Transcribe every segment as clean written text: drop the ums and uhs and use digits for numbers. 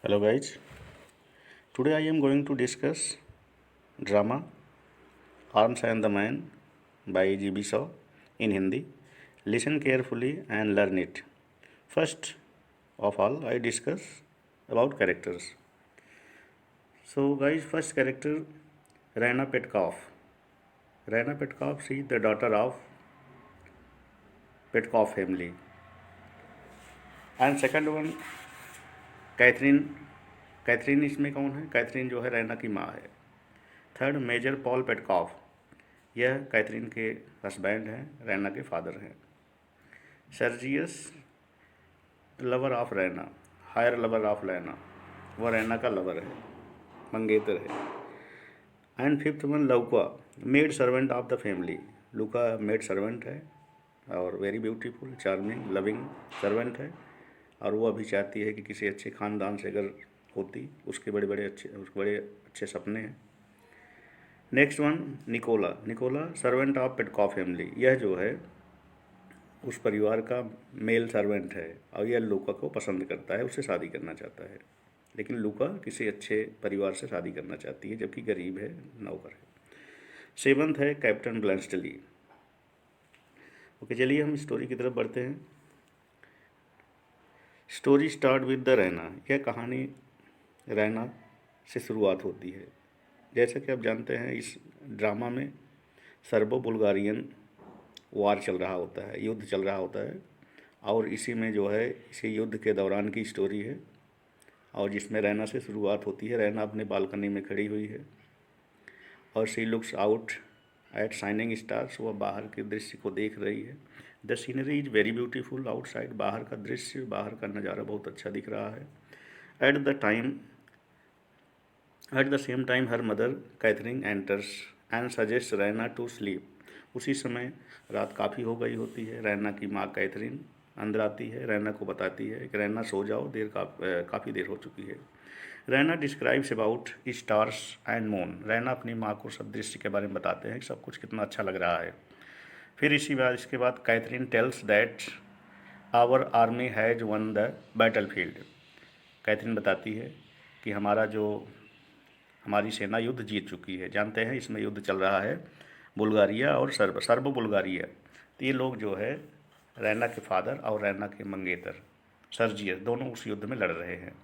Hello guys, today I am going to discuss drama Arms and the Man by G.B. Shaw in Hindi. Listen carefully and learn it. First of all, I discuss about characters. So guys, first character Raina Petkoff. Raina Petkoff, she the daughter of Petkoff family. And second one Catherine. Catherine इसमें कौन है? Catherine जो है रैना की माँ है. Third major Paul Petkoff, यह Catherine के हस्बैंड हैं, रैना के फादर हैं. Sergius lover of Raina, her lover of Raina, वह रैना का लवर है, मंगेतर है. And fifth one Louka, maid servant of the family. Louka maid servant है और very beautiful, charming, loving servant है. और वो अभी चाहती है कि किसी अच्छे ख़ानदान से अगर होती, उसके बड़े अच्छे सपने हैं. Next one Nikola. Nikola servant of Petkoff family, यह जो है उस परिवार का मेल सर्वेंट है और यह लूका को पसंद करता है, उससे शादी करना चाहता है. लेकिन लूका किसी अच्छे परिवार से शादी करना चाहती है, जबकि गरीब है, नौकर है. सेवंथ है कैप्टन ब्लैंस्टली. ओके, चलिए हम स्टोरी की तरफ बढ़ते हैं. Story start with the Raina. यह कहानी रैना से शुरुआत होती है. जैसा कि आप जानते हैं, इस ड्रामा में सर्बो बुल्गारियन वार चल रहा होता है, युद्ध चल रहा होता है. और इसी में जो है, इसी युद्ध के दौरान की स्टोरी है और जिसमें रैना से शुरुआत होती है. रैना अपने बालकनी में खड़ी हुई है और she looks out at shining stars. वह बाहर के दृश्य को देख रही है. The scenery is very beautiful outside. बाहर का दृश्य, बाहर का नज़ारा बहुत अच्छा दिख रहा है. At the same time her mother Catherine enters and suggest Raina to sleep. उसी समय रात काफ़ी हो गई होती है. रैना की माँ कैथरीन अंदर आती है, रैना को बताती है कि रैना सो जाओ, काफ़ी देर हो चुकी है. Raina describes about stars and moon. Raina अपनी माँ को सब दृश्य के बारे में बताते हैं कि सब कुछ कितना अच्छा लग रहा है. फिर इसके बाद Catherine tells that our army has won the battle field. Catherine बताती है कि हमारी सेना युद्ध जीत चुकी है. जानते हैं इसमें युद्ध चल रहा है बुल्गारिया और सर्बो बुल्गारिया. तो ये लोग जो है, रैना के फादर और रैना के मंगेतर सर्जियस, दोनों उस युद्ध में लड़ रहे हैं.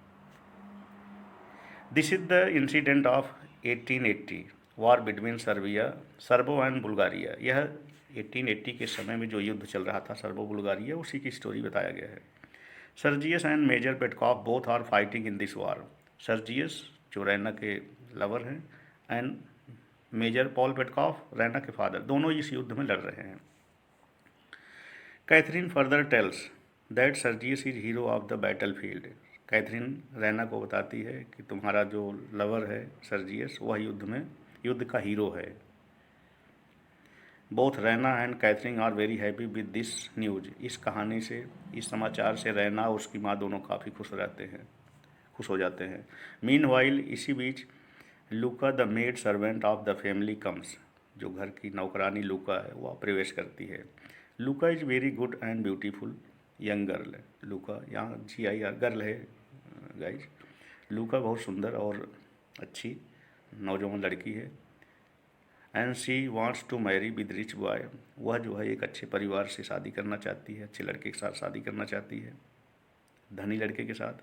This is the incident of 1880 war between Serbo and Bulgaria. यह 1880 के समय में जो युद्ध चल रहा था सर्बो बुल्गारिया, उसी की स्टोरी बताया गया है. Sergius and major Petkoff both are fighting in this war. Sergius जो रैना के लवर हैं and major Paul Petkoff Raina के फादर, दोनों इस युद्ध में लड़ रहे हैं. Catherine further tells that Sergius is hero of the battle field. Catherine Raina को बताती है कि तुम्हारा जो लवर है सर्जियस, वह युद्ध का हीरो है. Both Raina and Catherine are very happy with this news. इस कहानी से, इस समाचार से रैना और उसकी माँ दोनों काफ़ी खुश हो जाते हैं. मीनवाइल, इसी बीच लूका the maid servant of the family comes. जो घर की नौकरानी लूका है, वह प्रवेश करती है. लूका is very good and beautiful young girl. लूका, यहाँ GIR गर्ल है गाइज. लूका बहुत सुंदर और अच्छी नौजवान लड़की है. And she wants to marry with rich boy. वह जो है एक अच्छे परिवार से शादी करना चाहती है, अच्छे लड़के के साथ शादी करना चाहती है, धनी लड़के के साथ.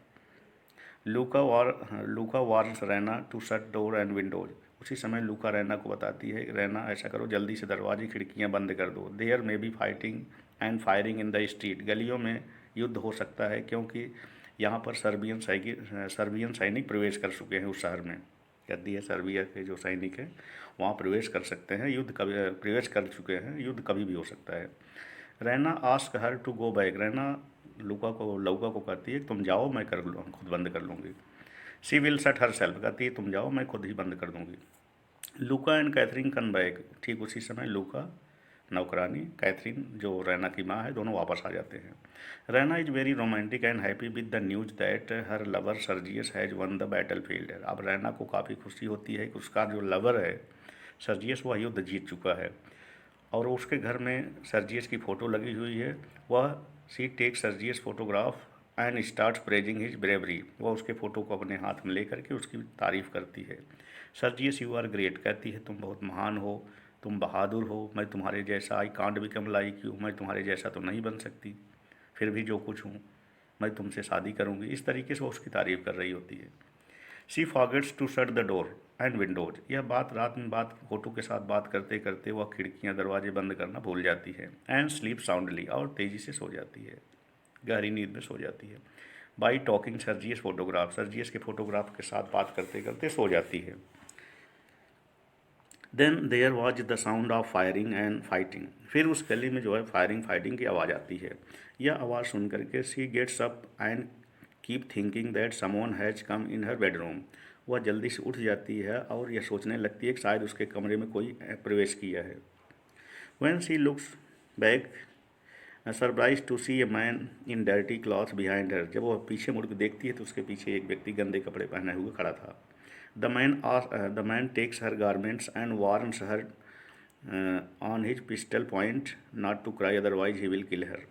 Louka warns Raina to shut door and windows. उसी समय लूका रैना को बताती है, रैना ऐसा करो, जल्दी से दरवाजे खिड़कियां बंद कर दो. There may be fighting and firing in the street. गलियों में युद्ध हो सकता है, क्योंकि यहाँ पर सर्बियन सैनिक प्रवेश कर चुके हैं उस शहर में. कहती है सर्बिया के जो सैनिक हैं वहाँ प्रवेश कर सकते हैं, प्रवेश कर चुके हैं, युद्ध कभी भी हो सकता है. Raina ask her to go back. Raina Louka को कहती है तुम जाओ, मैं खुद बंद कर लूँगी. She will shut her self. कहती है तुम जाओ, मैं खुद ही बंद कर दूँगी. लूका एंड कैथरीन कम बैक. ठीक उसी समय लूका नौकरानी, कैथरीन जो रैना की माँ है, दोनों वापस आ जाते हैं. Raina is very romantic and happy with the news that her lover Sergius has won the battle field. अब रैना को काफ़ी खुशी होती है कि उसका जो लवर है सर्जियस, वह युद्ध जीत चुका है. और उसके घर में सर्जियस की फ़ोटो लगी हुई है. वह she take Sergius photograph and start praising his bravery, वह उसके फ़ोटो को अपने हाथ में लेकर के उसकी तारीफ़ करती है। सर्जियस यू आर ग्रेट, कहती है तुम बहुत महान हो, तुम बहादुर हो, मैं तुम्हारे जैसा, I can't become like you, मैं तुम्हारे जैसा तो नहीं बन सकती, फिर भी जो कुछ हूँ मैं तुमसे शादी करूँगी। इस तरीके से वो उसकी तारीफ़ कर रही होती है। She forgets to shut the door and windows, यह बात रात में बात फोटो के साथ बात करते करते वह खिड़कियां दरवाजे बंद करना भूल जाती है। एंड स्लीप साउंडली, और तेज़ी से सो जाती है, गहरी नींद में सो जाती है। By talking Sergius photograph, Sergius के फोटोग्राफ के साथ बात करते करते सो जाती है। Then there was the sound of firing and fighting, फिर उस गली में जो है फायरिंग फाइटिंग की आवाज़ आती है। यह आवाज़ सुन करके she gets up and keep thinking that someone has come in her bedroom, वह जल्दी से उठ जाती है और यह सोचने लगती है कि शायद उसके कमरे में कोई प्रवेश किया है। When she looks back surprise to see a man in dirty cloth behind her, जब वह पीछे मुड़ के देखती है तो उसके पीछे एक व्यक्ति गंदे कपड़े पहने हुए खड़ा था। The man takes her garments and warns her on his pistol point not to cry otherwise he will kill her,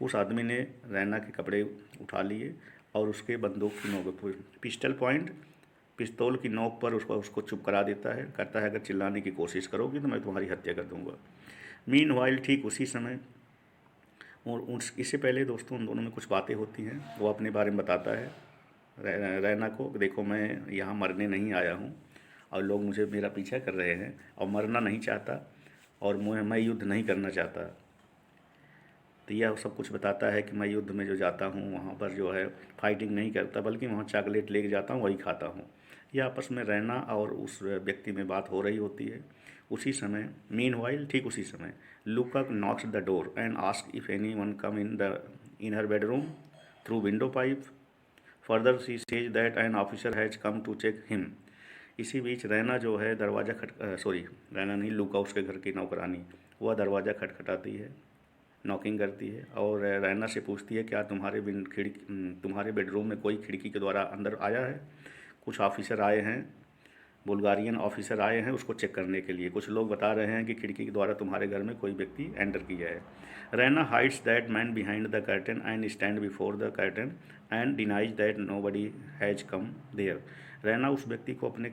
उस आदमी ने रैना के कपड़े उठा लिए और उसके बंदूक की नोक पर पिस्टल पॉइंट, पिस्तौल की नोक पर उसको चुप करा देता है, कहता है अगर चिल्लाने की कोशिश करोगी तो मैं तुम्हारी हत्या कर दूंगा। मीन वाइल, ठीक उसी समय और इससे पहले दोस्तों उन दोनों में कुछ बातें होती हैं। वो अपने बारे में बताता है रैना को, देखो मैं यहाँ मरने नहीं आया हूँ और लोग मुझे मेरा पीछा कर रहे हैं और मरना नहीं चाहता और मैं युद्ध नहीं करना चाहता। तो यह सब कुछ बताता है कि मैं युद्ध में जो जाता हूँ वहाँ पर जो है फाइटिंग नहीं करता, बल्कि वहाँ चॉकलेट लेके जाता हूँ, वही खाता हूँ। यह आपस में रैना और उस व्यक्ति में बात हो रही होती है। उसी समय मीनवाइल, ठीक उसी समय Louka knocks the door and ask if any one come in her bedroom through window pipe, further she says that an officer has come to check him. इसी बीच रैना जो है दरवाज़ा रैना नहीं, लुका उसके घर की नौकरानी, वह दरवाज़ा खटखटाती है, नॉकिंग करती है और रैना से पूछती है क्या तुम्हारे बेडरूम में कोई खिड़की के द्वारा अंदर आया है। कुछ ऑफिसर आए हैं, बुल्गारियन ऑफिसर आए हैं उसको चेक करने के लिए। कुछ लोग बता रहे हैं कि खिड़की के द्वारा तुम्हारे घर में कोई व्यक्ति एंटर किया है। Raina hides that man behind the curtain and stand before the curtain and denies that nobody has come there. Raina उस व्यक्ति को अपने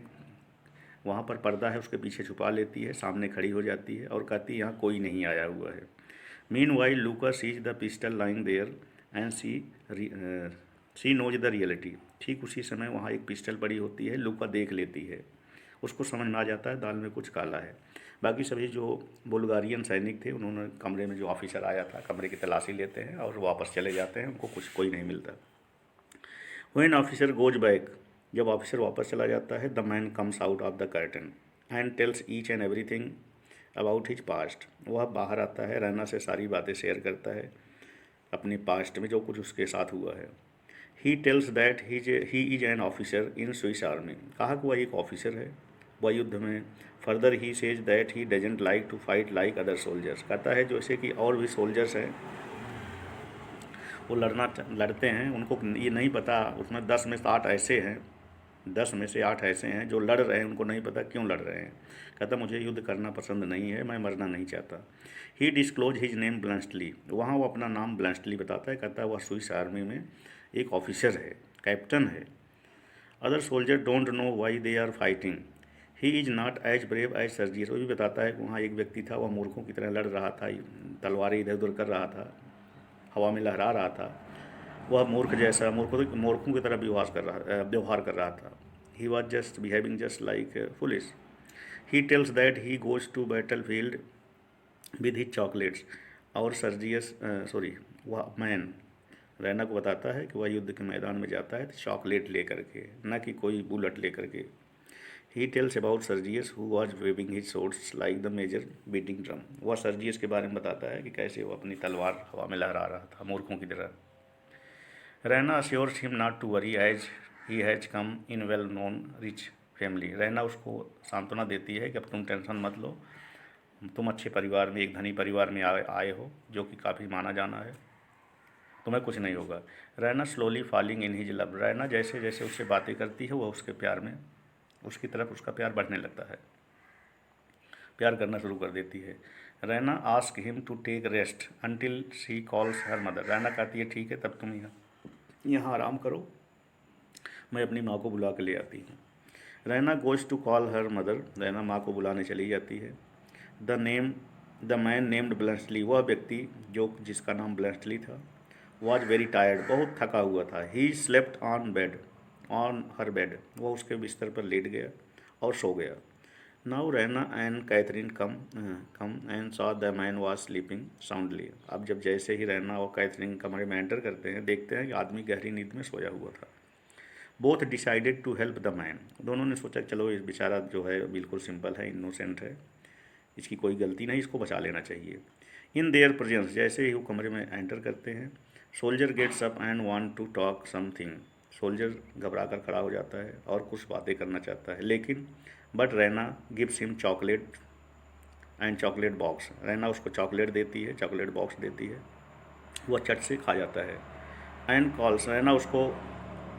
वहाँ पर पर्दा है उसके पीछे छुपा लेती है, सामने खड़ी हो जाती है और कहती है यहाँ कोई नहीं आया हुआ है। Meanwhile Louka sees the pistol lying there and she knows the reality, ठीक उसी समय वहाँ एक पिस्टल पड़ी होती है, लूका देख लेती है, उसको समझ में आ जाता है दाल में कुछ काला है। बाकी सभी जो बुल्गारियन सैनिक थे उन्होंने कमरे में जो ऑफिसर आया था कमरे की तलाशी लेते हैं और वापस चले जाते हैं, उनको कोई नहीं मिलता। व्हेन ऑफिसर गोज बैक, जब ऑफिसर वापस चला जाता है, the man comes out of the curtain and tells each and everything about his past, वह बाहर आता है, रैना से सारी बातें शेयर करता है अपने पास्ट में जो कुछ उसके साथ हुआ है। He tells that he is an officer in Swiss army, कहा कि वह एक ऑफिसर है, वह युद्ध में। Further he says that he doesn't like to fight like other soldiers, कहता है जैसे कि और भी सोल्जर्स हैं वो लड़ते हैं, उनको ये नहीं पता उसमें 10 में से 8 ऐसे हैं, 10 में से 8 ऐसे हैं जो लड़ रहे हैं, उनको नहीं पता क्यों लड़ रहे हैं। कहता मुझे युद्ध करना पसंद नहीं है, मैं मरना नहीं चाहता। ही डिस्क्लोज हिज नेम ब्लैंस्टली, वहाँ वो अपना नाम ब्लैंस्टली बताता है, कहता है वह स्विस आर्मी में एक ऑफिसर है, कैप्टन है। Other soldier don't know why they are fighting, he is not as brave as Sergius, वो भी बताता है कि वहाँ एक व्यक्ति था, वह मूर्खों की तरह लड़ रहा था, तलवारें इधर उधर कर रहा था, हवा में लहरा रहा था, वह मूर्ख जैसा मूर्खों की तरह व्यवहार कर रहा था। He was just behaving just like police. He tells that he goes to battle field with his chocolates, और वह मैन रैना को बताता है कि वह युद्ध के मैदान में जाता है चॉकलेट लेकर के, न कि कोई बुलेट लेकर के। He tells about Sergius who was waving his swords like the major beating drum, वह सर्जियस के बारे में बताता है कि कैसे वो अपनी तलवार हवा में लहरा रहा था मूर्खों की तरह। Raina assures him not to worry as he has come in well known rich family, Raina उसको सांत्वना देती है कि अब तुम टेंशन मत लो, तुम अच्छे परिवार में, एक धनी परिवार में आए हो जो कि काफ़ी माना जाना है, तुम्हें कुछ नहीं होगा। Raina slowly falling in his love, Raina जैसे जैसे उससे बातें करती है वह उसके प्यार में, उसकी तरफ उसका प्यार बढ़ने लगता है, प्यार करना शुरू कर देती है। Raina ask him to take rest until she calls her mother, Raina कहती है ठीक है तब तुम यहाँ यहाँ आराम करो, मैं अपनी माँ को बुला के ले आती हूँ। Raina goes to call her mother, Raina माँ को बुलाने चली जाती है। द मैन नेम्ड ब्लंसली, वह व्यक्ति जिसका नाम ब्लंसली था, वॉज वेरी टायर्ड, बहुत थका हुआ था। He slept on her bed, वो उसके बिस्तर पर लेट गया और सो गया। Now Raina and Catherine come and saw the man was sleeping soundly. अब जब जैसे ही रैना और कैथरीन कमरे में एंटर करते हैं, देखते हैं कि आदमी गहरी नींद में सोया हुआ था। Both decided to help the man, दोनों ने सोचा चलो इस बेचारा जो है बिल्कुल सिंपल है, इनोसेंट है, इसकी कोई गलती नहीं, इसको बचा लेना चाहिए। इन देयर प्रेजेंस, जैसे ही वो कमरे में एंटर करते हैं, soldier gets up and want to talk something, soldier घबरा कर खड़ा हो जाता है और कुछ बातें करना चाहता है, लेकिन but Raina gives him chocolate and chocolate box, Raina उसको चॉकलेट देती है, चॉकलेट बॉक्स देती है, वह चट से खा जाता है। And calls,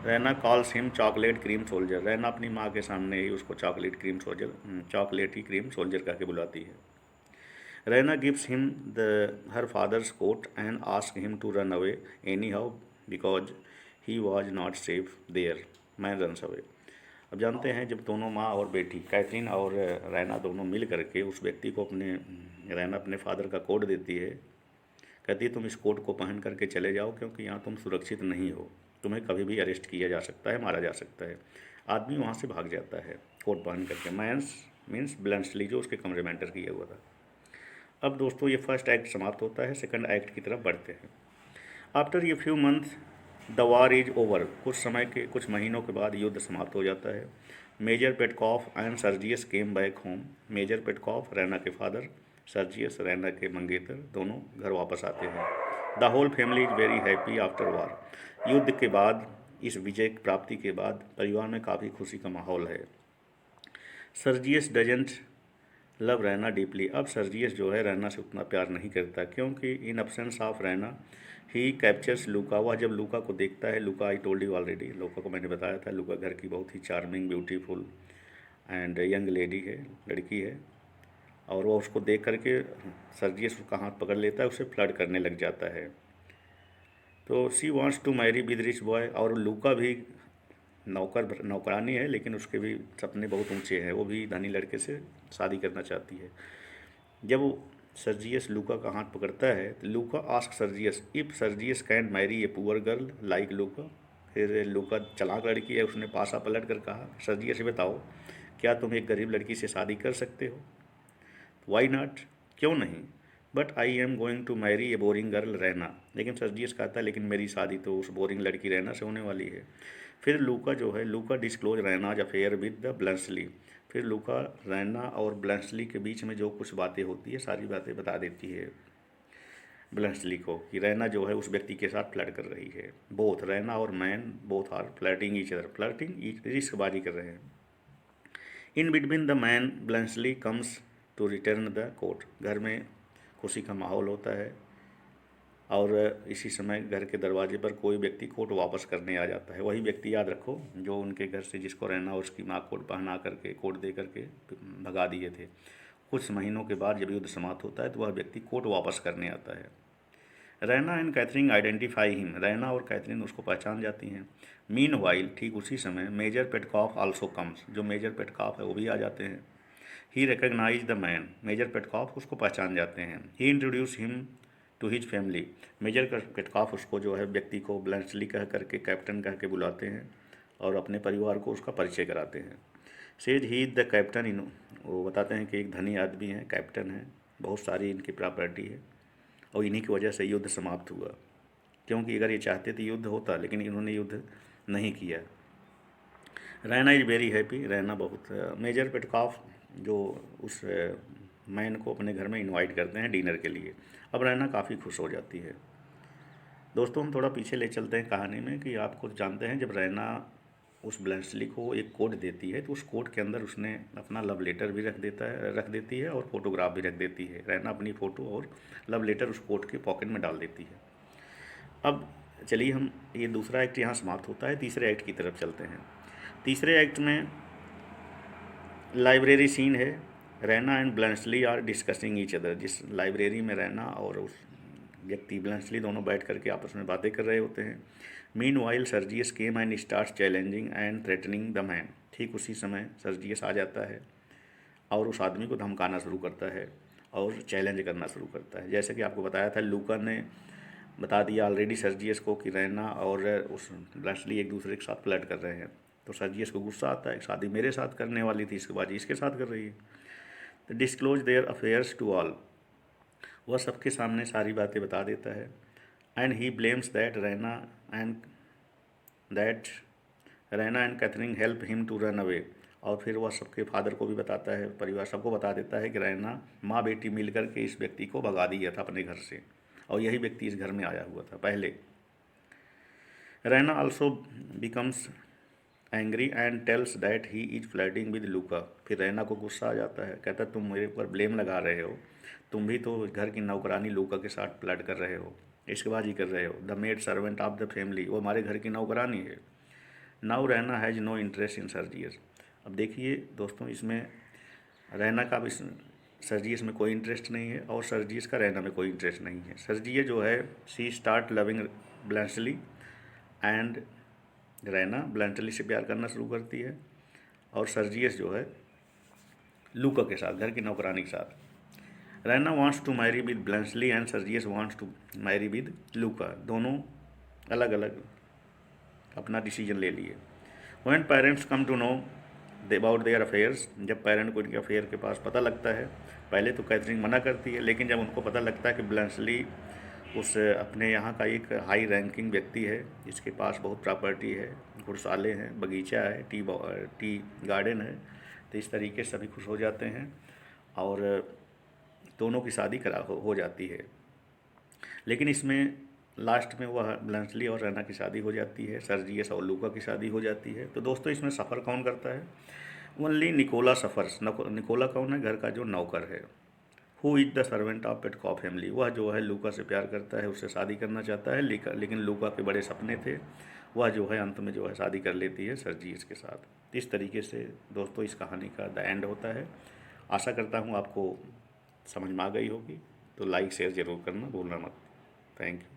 Raina calls him chocolate cream soldier, Raina अपनी माँ के सामने ही उसको चॉकलेटी क्रीम सोल्जर कह के बुलाती है। Raina gives him her father's coat and ask him to run away anyhow because he was not safe there, man runs away. अब जानते हैं जब दोनों माँ और बेटी कैथरीन और रैना दोनों मिल करके उस व्यक्ति को रैना अपने फादर का कोट देती है, कहती है तुम इस कोट को पहन करके चले जाओ क्योंकि यहाँ तुम सुरक्षित नहीं हो, तुम्हें कभी भी अरेस्ट किया जा सकता है, मारा जा सकता है। आदमी वहाँ से भाग जाता है कोट पहन करके, मीन्स ब्लंसली जो उसके कमरे में एंटर किया हुआ था। अब दोस्तों ये फर्स्ट एक्ट समाप्त होता है, सेकंड एक्ट की तरफ बढ़ते हैं। आफ्टर ये few month the war is over, कुछ महीनों के बाद युद्ध समाप्त हो जाता है। Major Petkoff and Sergius came back home, major Petkoff Raina के फादर, सर्जियस रैना के मंगेतर, दोनों घर वापस आते हैं। The whole family is very happy after war, युद्ध के बाद, इस विजय की प्राप्ति के बाद परिवार में काफ़ी खुशी का माहौल है। Sergius doesn't love Raina deeply, अब सर्जियस जो है रैना से उतना प्यार नहीं करता क्योंकि in absence of Raina he captures लूका, वह जब लूका को देखता है, लूका आई टोल्ड यू ऑलरेडी, लूका को मैंने बताया था, लूका घर की बहुत ही charming beautiful and young lady है, लड़की है, और वह उसको देख करके सर्जियस उसका हाथ पकड़ लेता है, उसे फ्लर्ट करने लग जाता है। तो she wants to marry with rich boy, और लूका भी नौकरानी है लेकिन उसके भी सपने बहुत ऊंचे हैं, वो भी धनी लड़के से शादी करना चाहती है। जब वो सर्जियस लूका का हाथ पकड़ता है तो लूका ask Sergius if Sergius can marry a poor girl like लूका, फिर लूका चालाक लड़की है, उसने पासा पलट कर कहा सर्जियस बताओ क्या तुम एक गरीब लड़की से शादी कर सकते हो, वाई नॉट, क्यों नहीं, but I am going to marry a boring girl Raina, लेकिन सर्जियस कहता है लेकिन मेरी शादी तो उस बोरिंग लड़की रैना से होने वाली है। फिर लूका डिस्क्लोज रैनाज अफेयर विद द ब्लंसली, फिर लूका रैना और ब्लंसली के बीच में जो कुछ बातें होती है सारी बातें बता देती है ब्लंसली को कि रैना जो है उस व्यक्ति के साथ फ्लर्ट कर रही है। बोथ रैना और man both are flirting each other, रिस्कबाजी कर रहे हैं। In between the man Bluntschli comes to return the coat, घर में खुशी का माहौल होता है और इसी समय घर के दरवाजे पर कोई व्यक्ति कोट वापस करने आ जाता है, वही व्यक्ति याद रखो जो उनके घर से जिसको रैना और उसकी माँ कोट पहना करके कोट दे करके भगा दिए थे। कुछ महीनों के बाद जब युद्ध समाप्त होता है तो वह व्यक्ति कोट वापस करने आता है। Raina and Catherine identify him, Raina और कैथरीन उसको पहचान जाती हैं। मीन वाइल, ठीक उसी समय मेजर पेटकॉफ आल्सो कम्स, जो मेजर पेटकॉफ है वो भी आ जाते हैं। He recognize the man, Major Petkoff उसको पहचान जाते हैं। He introduce him to his family, Major Petkoff उसको जो है व्यक्ति को ब्लंसली कह करके कैप्टन कह के बुलाते हैं और अपने परिवार को उसका परिचय कराते हैं। Says he the captain in, वो बताते हैं कि एक धनी आदमी है, कैप्टन है, बहुत सारी इनकी प्रॉपर्टी है और इन्हीं की वजह से युद्ध समाप्त हुआ, क्योंकि अगर ये चाहते तो युद्ध होता लेकिन इन्होंने युद्ध नहीं किया। Raina is very happy, Raina बहुत, मेजर पेटकॉफ जो उस मैन को अपने घर में इनवाइट करते हैं डिनर के लिए, अब रैना काफ़ी खुश हो जाती है। दोस्तों हम थोड़ा पीछे ले चलते हैं कहानी में कि आपको जानते हैं जब रैना उस ब्लंसली को एक कोट देती है तो उस कोट के अंदर उसने अपना लव लेटर भी रख देती है और फोटोग्राफ भी रख देती है। रैना अपनी फ़ोटो और लव लेटर उस कोट के पॉकेट में डाल देती है। अब चलिए हम, ये दूसरा एक्ट यहाँ समाप्त होता है, तीसरे एक्ट की तरफ चलते हैं। तीसरे एक्ट में लाइब्रेरी सीन है, Raina and Bluntschli are discussing each other, जिस लाइब्रेरी में रैना और उस व्यक्ति ब्लंटली दोनों बैठ करके आपस में बातें कर रहे होते हैं। Meanwhile Sergius came and start challenging and threatening the man. ठीक उसी समय सर्जियस आ जाता है और उस आदमी को धमकाना शुरू करता है और चैलेंज करना शुरू करता है। जैसे कि आपको बताया था, लूका ने बता दिया ऑलरेडी सर्जियस को कि रैना और उस ब्लंटली एक दूसरे के साथ फ्लर्ट कर रहे हैं। तो सर्जियस को गुस्सा आता है, शादी मेरे साथ करने वाली थी, इसके बाजी इसके साथ कर रही है। तो disclose their affairs to all, वह सबके सामने सारी बातें बता देता है। And he blames that Raina and Catherine help him to run away. और फिर वह सबके फादर को भी बताता है, परिवार सबको बता देता है कि रैना माँ बेटी मिलकर के इस व्यक्ति को भगा दिया था अपने घर से, और यही व्यक्ति इस घर में आया हुआ था पहले। Raina also becomes angry and tells that he is flirting with Louka. फिर रैना को गुस्सा आ जाता है, कहता है तुम मेरे ऊपर ब्लेम लगा रहे हो, तुम भी तो घर की नौकरानी लूका के साथ फ्लर्ट कर रहे हो, इश्कबाजी कर रहे हो। The maid servant of the family, वो हमारे घर की नौकरानी है। Now Raina has no interest in Sergius. अब देखिए दोस्तों, इसमें रैना का भी सर्जियस में कोई इंटरेस्ट नहीं है और सर्जियस का रैना में कोई इंटरेस्ट नहीं है। सर्जियस जो है she start loving bluntly and Raina bluntly से प्यार करना शुरू करती है, और सर्जियस जो है लूका के साथ, घर की नौकरानी के साथ। Raina wants to marry with Bluntschli and Sergius wants to marry with Louka. दोनों अलग अलग अपना डिसीजन ले लिए। When parents come to know about their affairs, जब पेरेंट को इनके अफेयर के पास पता लगता है, पहले तो कैथरीन मना करती है, लेकिन जब उनको पता लगता है कि ब्लंटली उस अपने यहाँ का एक हाई रैंकिंग व्यक्ति है, जिसके पास बहुत प्रॉपर्टी है, घुड़साले हैं, बगीचा है, टी गार्डन है, तो इस तरीके से सभी खुश हो जाते हैं और दोनों की शादी हो जाती है। लेकिन इसमें लास्ट में वह ब्लंटली और रैना की शादी हो जाती है, सर्जियस और लूका की शादी हो जाती है। तो दोस्तों, इसमें सफ़र कौन करता है? Only Nicola suffers. निकोला कौन है? घर का जो नौकर है। Who is the servant of Petkoff family, वह जो है लूका से प्यार करता है, उससे शादी करना चाहता है, लेकिन लूका के बड़े सपने थे, वह जो है अंत में जो है शादी कर लेती है सर्जियस के साथ। इस तरीके से दोस्तों इस कहानी का द एंड होता है। आशा करता हूँ आपको समझ में आ गई होगी, तो लाइक शेयर ज़रूर करना भूलना मत। Thank you.